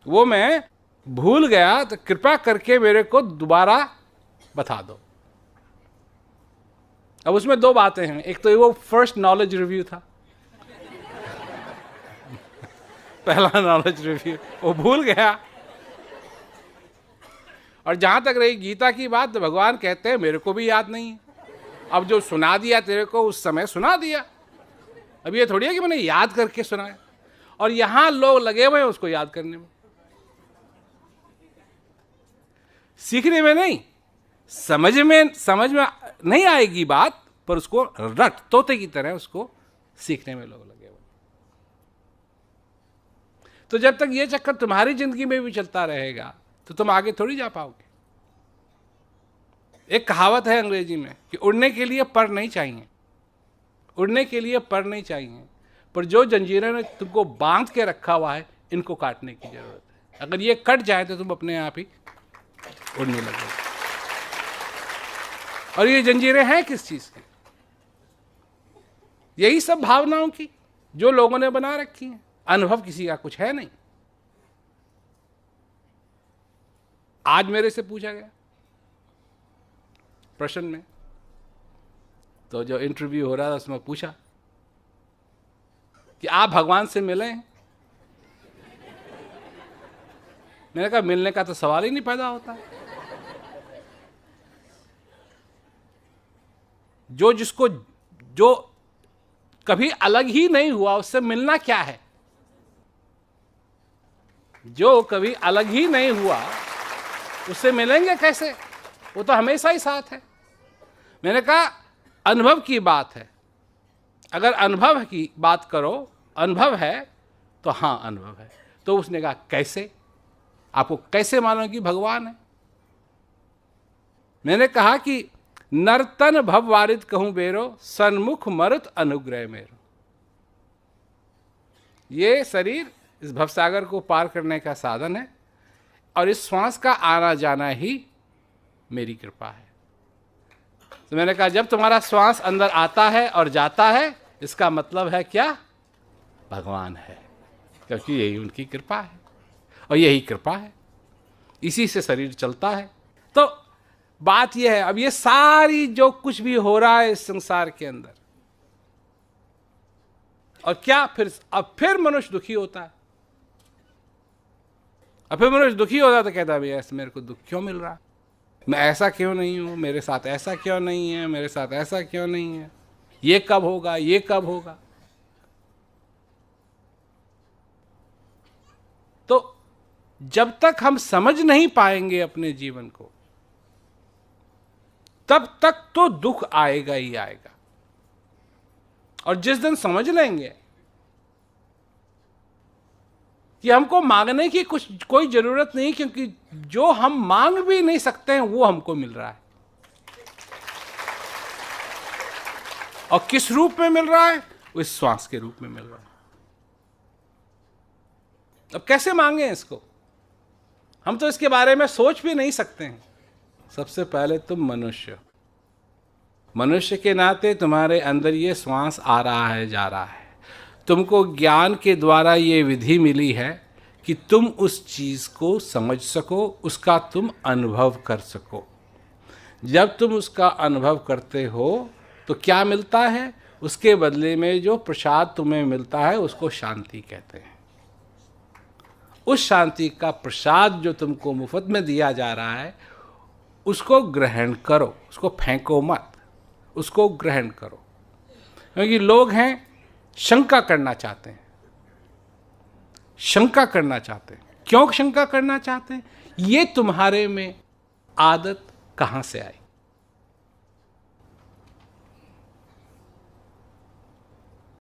वो मैं भूल गया, तो कृपा करके मेरे को दोबारा बता दो। अब उसमें दो बातें हैं, एक तो वो फर्स्ट नॉलेज रिव्यू था, पहला नॉलेज रिव्यू, वो भूल गया। और जहां तक रही गीता की बात, तो भगवान कहते हैं मेरे को भी याद नहीं है। अब जो सुना दिया तेरे को उस समय सुना दिया, अब ये थोड़ी है कि मैंने याद करके सुनाया। और यहां लोग लगे हुए हैं उसको याद करने में, सीखने में नहीं, समझ में नहीं आएगी बात, पर उसको रट तोते की तरह उसको सीखने में लोग लगे हुए। तो जब तक ये चक्कर तुम्हारी जिंदगी में भी चलता रहेगा तो तुम आगे थोड़ी जा पाओगे। एक कहावत है अंग्रेजी में कि उड़ने के लिए पर नहीं चाहिए, उड़ने के लिए पर नहीं चाहिए, पर जो जंजीरें ने तुमको बांध के रखा हुआ है इनको काटने की जरूरत है। अगर ये कट जाए तो तुम अपने आप ही उड़ने लगोगे। और ये जंजीरें हैं किस चीज की? यही सब भावनाओं की जो लोगों ने बना रखी हैं। अनुभव किसी का कुछ है नहीं। आज मेरे से पूछा गया प्रश्न में, तो जो इंटरव्यू हो रहा था उसमें पूछा कि आप भगवान से मिले हैं? मैंने कहा मिलने का तो सवाल ही नहीं पैदा होता। जो कभी अलग ही नहीं हुआ उससे मिलना क्या है? जो कभी अलग ही नहीं हुआ उससे मिलेंगे कैसे? वो तो हमेशा ही साथ है। मैंने कहा अनुभव की बात है, अगर अनुभव की बात करो, अनुभव है तो हाँ अनुभव है। तो उसने कहा कैसे? आपको कैसे मानो कि भगवान है? मैंने कहा कि नर्तन भव वारिद कहूं बेरो, सन्मुख मरुत अनुग्रह मेरो। ये शरीर इस भवसागर को पार करने का साधन है, और इस श्वास का आना जाना ही मेरी कृपा है। तो मैंने कहा जब तुम्हारा श्वास अंदर आता है और जाता है, इसका मतलब है क्या? भगवान है, क्योंकि यही उनकी कृपा है और यही कृपा है, इसी से शरीर चलता है। तो बात यह है, अब ये सारी जो कुछ भी हो रहा है इस संसार के अंदर, और क्या अब फिर मनुष्य दुखी होता है। अब फिर मनुष्य दुखी होता है तो कहता है भैया मेरे को दुख क्यों मिल रहा है, मैं ऐसा क्यों नहीं हूं, मेरे साथ ऐसा क्यों नहीं है, मेरे साथ ऐसा क्यों नहीं है, ये कब होगा, ये कब होगा। तो जब तक हम समझ नहीं पाएंगे अपने जीवन को, तब तक तो दुख आएगा ही आएगा। और जिस दिन समझ लेंगे कि हमको मांगने की कोई जरूरत नहीं, क्योंकि जो हम मांग भी नहीं सकते हैं वो हमको मिल रहा है। और किस रूप में मिल रहा है? वो इस श्वास के रूप में मिल रहा है। अब कैसे मांगे इसको? हम तो इसके बारे में सोच भी नहीं सकते हैं। सबसे पहले तुम मनुष्य के नाते तुम्हारे अंदर ये श्वास आ रहा है, जा रहा है। तुमको ज्ञान के द्वारा ये विधि मिली है कि तुम उस चीज को समझ सको, उसका तुम अनुभव कर सको। जब तुम उसका अनुभव करते हो तो क्या मिलता है? उसके बदले में जो प्रसाद तुम्हें मिलता है उसको शांति कहते हैं। उस शांति का प्रसाद जो तुमको मुफ्त में दिया जा रहा है उसको ग्रहण करो, उसको फेंको मत, उसको ग्रहण करो। क्योंकि लोग हैं शंका करना चाहते हैं, शंका करना चाहते हैं। क्यों शंका करना चाहते हैं? ये तुम्हारे में आदत कहां से आई?